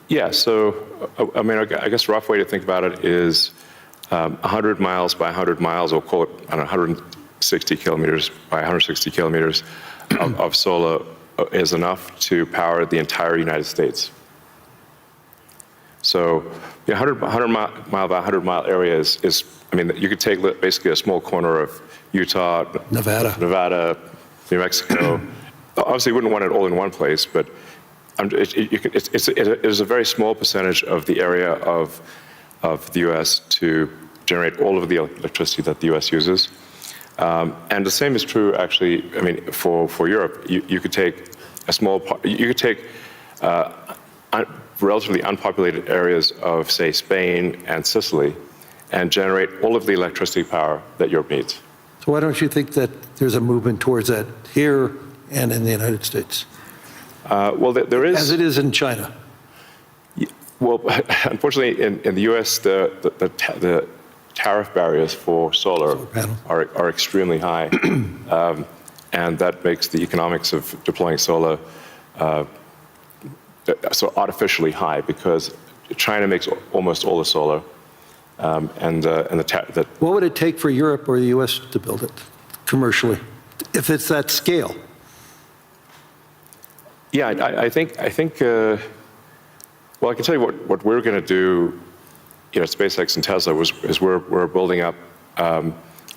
Yeah, so, I mean, I guess a rough way to think about it is 100 miles by 100 miles, or call it, I don't know, 160 kilometers by 160 kilometers of solar is enough to power the entire United States. So, 100 mile by 100 mile area is, I mean, you could take basically a small corner of Utah, Nevada, New Mexico. Obviously, you wouldn't want it all in one place, but it is a very small percentage of the area of the U.S. to generate all of the electricity that the U.S. uses. And the same is true, actually, I mean, for Europe. You could take a small part, you could take relatively unpopulated areas of, say, Spain and Sicily, and generate all of the electricity power that Europe needs. So why don't you think that there's a movement towards that here and in the United States? Well, there is. As it is in China. Well, unfortunately, in the U.S., the tariff barriers for solar are extremely high, and that makes the economics of deploying solar so artificially high, because China makes almost all the solar, What would it take for Europe or the U.S. to build it commercially, if it's that scale? Yeah, I think. Well, I can tell you what we're going to do, at SpaceX and Tesla is we're building up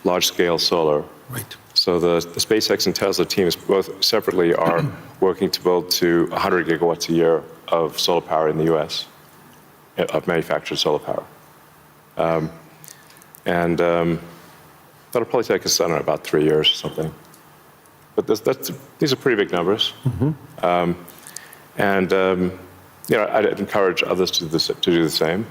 large-scale solar. Right. So the SpaceX and Tesla teams both separately are working to build to 100 gigawatts a year of solar power in the U.S., of manufactured solar power. That'll probably take us, I don't know, about 3 years or something. But these are pretty big numbers. Mm-hmm. I'd encourage others to do the same.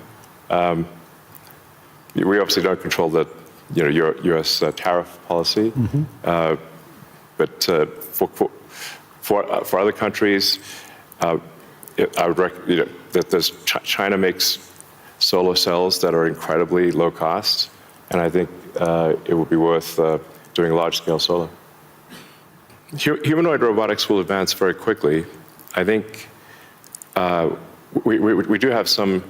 We obviously don't control the U.S. Tariff policy, mm-hmm. But for other countries, I would recommend that China makes solar cells that are incredibly low cost, and I think it would be worth doing large-scale solar. Humanoid robotics will advance very quickly. I think we do have some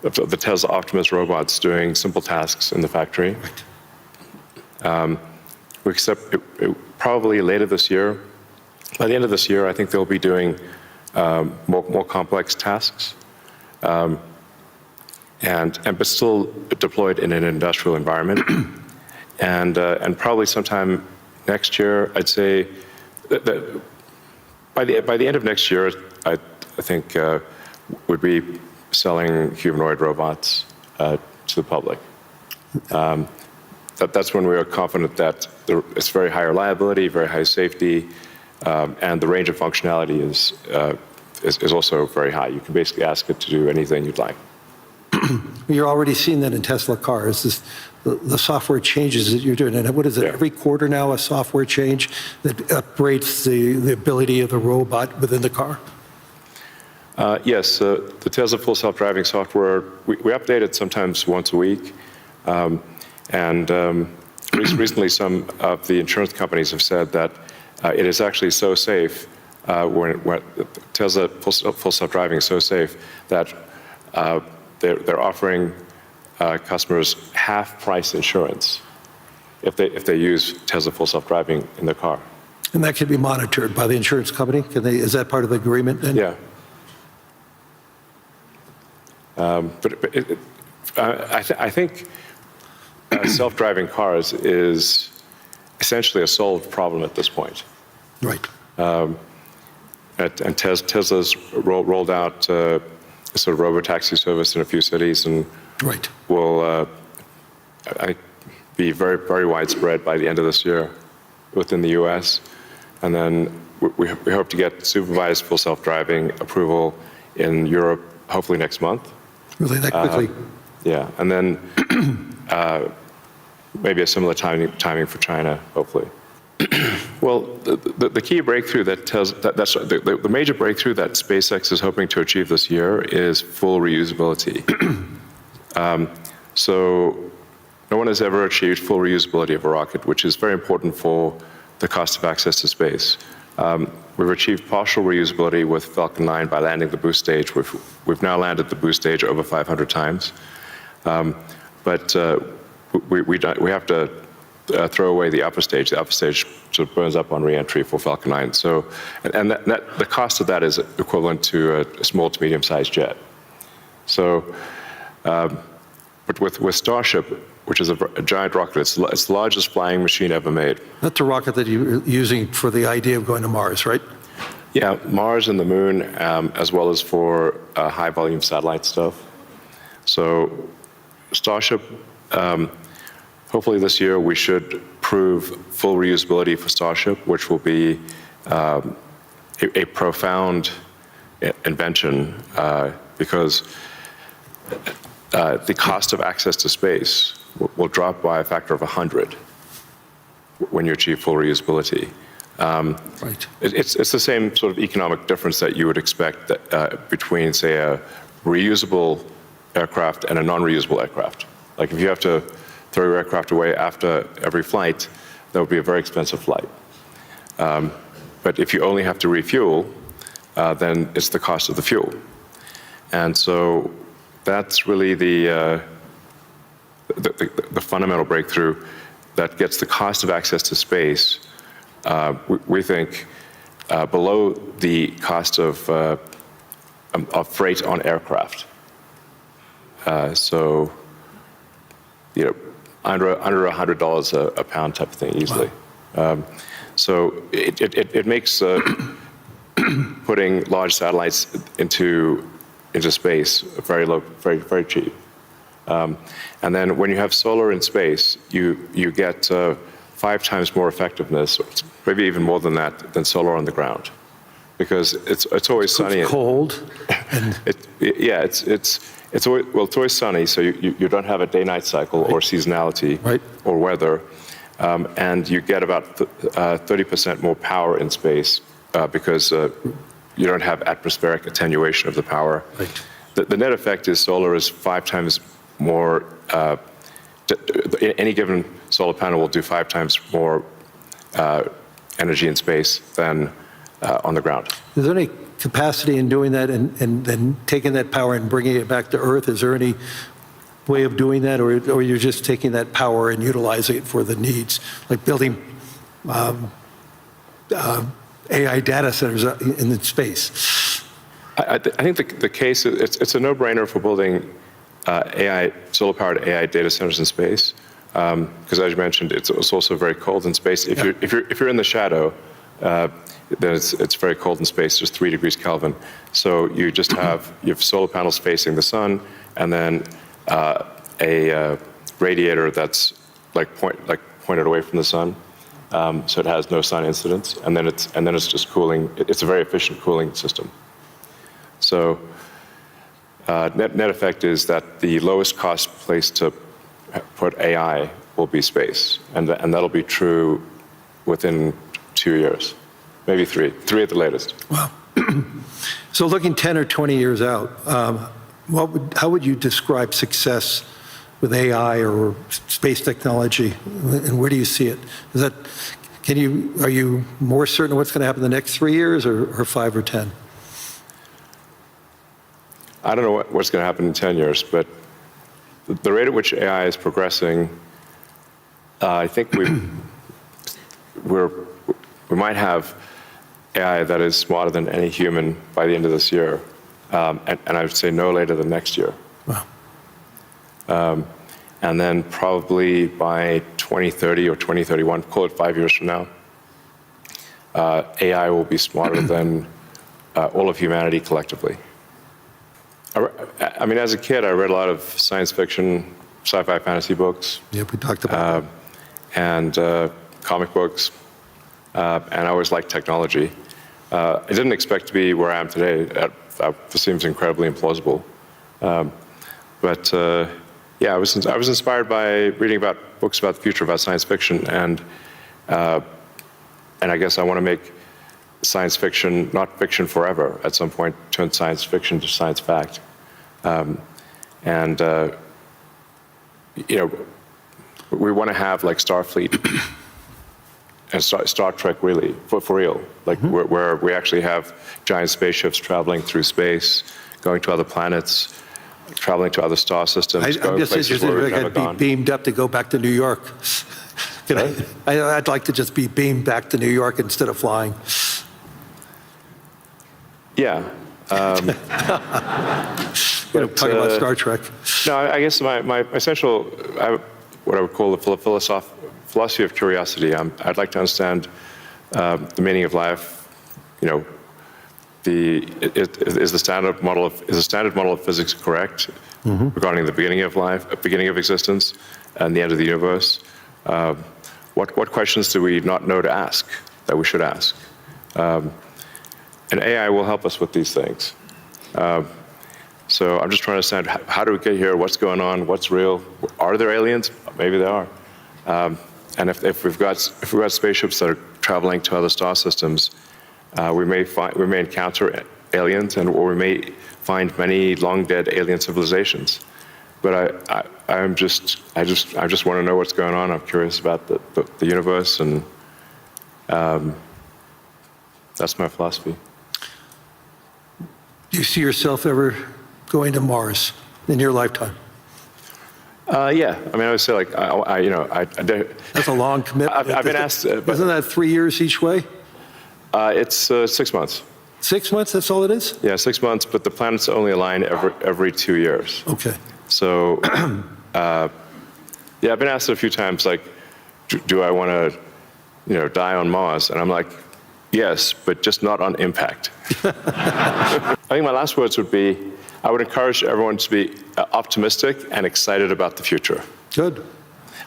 of the Tesla Optimus robots doing simple tasks in the factory. We expect probably later this year. By the end of this year, I think they'll be doing more complex tasks, but still deployed in an industrial environment. And probably sometime next year, I'd say that by the end of next year, I think would be selling humanoid robots to the public. That's when we are confident that it's very high reliability, very high safety, and the range of functionality is also very high. You can basically ask it to do anything you'd like. You're already seeing that in Tesla cars. The software changes that you're doing, and what is it? Yeah. Every quarter now, a software change that upgrades the ability of the robot within the car. Yes, the Tesla full self-driving software, we update it sometimes once a week. Recently, some of the insurance companies have said that it is actually so safe, when Tesla full self-driving is so safe that they're offering customers half-price insurance if they use Tesla full self-driving in their car. And that can be monitored by the insurance company? Is that part of the agreement then? Yeah. I think self-driving cars is essentially a solved problem at this point. Right. And Tesla's rolled out a sort of robo-taxi service in a few cities, and right. will be very, very widespread by the end of this year within the U.S. And then we hope to get supervised full self-driving approval in Europe, hopefully next month. Really, that quickly? Yeah, and then maybe a similar timing for China, hopefully. Well, the key breakthrough the major breakthrough that SpaceX is hoping to achieve this year is full reusability. So no one has ever achieved full reusability of a rocket, which is very important for the cost of access to space. We've achieved partial reusability with Falcon 9 by landing the boost stage. We've now landed the boost stage over 500 times. But we have to throw away the upper stage. The upper stage sort of burns up on reentry for Falcon 9. So, and the cost of that is equivalent to a small to medium-sized jet. So, but with Starship, which is a giant rocket, it's the largest flying machine ever made. That's a rocket that you're using for the idea of going to Mars, right? Yeah, Mars and the Moon, as well as for high-volume satellite stuff. So Starship, hopefully this year we should prove full reusability for Starship, which will be a profound invention because the cost of access to space will drop by a factor of 100 when you achieve full reusability. Right. It's the same sort of economic difference that you would expect that, between, say, a reusable aircraft and a non-reusable aircraft. Like if you have to throw your aircraft away after every flight, that would be a very expensive flight. But if you only have to refuel, then it's the cost of the fuel. And so that's really the fundamental breakthrough that gets the cost of access to space, we think, below the cost of freight on aircraft. So, you know, under $100 a pound type of thing easily. Wow. So it makes putting large satellites into space very low, very cheap. And then when you have solar in space, you get 5 times more effectiveness, maybe even more than that, than solar on the ground, because it's always sunny. It's cold. And It's always sunny, so you don't have a day-night cycle or seasonality or weather, and you get about 30% more power in space because you don't have atmospheric attenuation of the power. Right. The net effect is solar is 5 times more. Any given solar panel will do 5 times more energy in space than on the ground. Is there any capacity in doing that and then taking that power and bringing it back to Earth? Is there any way of doing that, or you're just taking that power and utilizing it for the needs, like building AI data centers in space? I think the case, it's a no-brainer for building solar-powered AI data centers in space, because as you mentioned, it's also very cold in space. If you're in the shadow, then it's very cold in space, just 3 degrees Kelvin. So you just have solar panels facing the sun, and then a radiator that's pointed away from the sun, so it has no sun incidence, and then it's just cooling. It's a very efficient cooling system. So net effect is that the lowest cost place to put AI will be space, and that'll be true within 2 years. Maybe 3 at the latest. Wow. So looking 10 or 20 years out, how would you describe success with AI or space technology, and where do you see it? Are you more certain of what's going to happen in the next 3 years or 5 or 10? I don't know what's going to happen in 10 years, but the rate at which AI is progressing, I think we might have AI that is smarter than any human by the end of this year, and I would say no later than next year. Wow. And then probably by 2030 or 2031, call it 5 years from now, AI will be smarter than all of humanity collectively. I mean, as a kid, I read a lot of science fiction, sci-fi fantasy books. Yep, we talked about that. And comic books, and I always liked technology. I didn't expect to be where I am today. That seems incredibly implausible. But I was inspired by reading about books about the future, about science fiction, and I guess I want to make science fiction not fiction forever. At some point, turn science fiction to science fact. We want to have like Starfleet Star Trek really, for real, like where we actually have giant spaceships traveling through space, going to other planets, traveling to other star systems. I'm just interested if I could be beamed up to go back to New York. I'd like to just be beamed back to New York instead of flying. Yeah. Talking about Star Trek. No, I guess my essential, what I would call the philosophy of curiosity. I'd like to understand the meaning of life. You know, is the standard model of physics correct regarding the beginning of life, beginning of existence, and the end of the universe? What questions do we not know to ask that we should ask? And AI will help us with these things. So I'm just trying to understand how do we get here? What's going on? What's real? Are there aliens? Maybe there are. And if we've got spaceships that are traveling to other star systems, we may encounter aliens, or we may find many long dead alien civilizations. But I just want to know what's going on. I'm curious about the universe, and that's my philosophy. Do you see yourself ever going to Mars in your lifetime? Yeah, I mean, I would say like, That's a long commitment. I've been asked. Isn't that 3 years each way? It's 6 months. 6 months, that's all it is? Yeah, 6 months, but the planets only align every 2 years. Okay. So, yeah, I've been asked a few times, like, do I want to, die on Mars? And I'm like, yes, but just not on impact. I think my last words would be, I would encourage everyone to be optimistic and excited about the future. Good.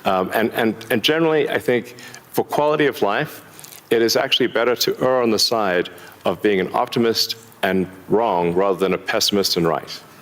And generally, I think for quality of life, it is actually better to err on the side of being an optimist and wrong rather than a pessimist and right.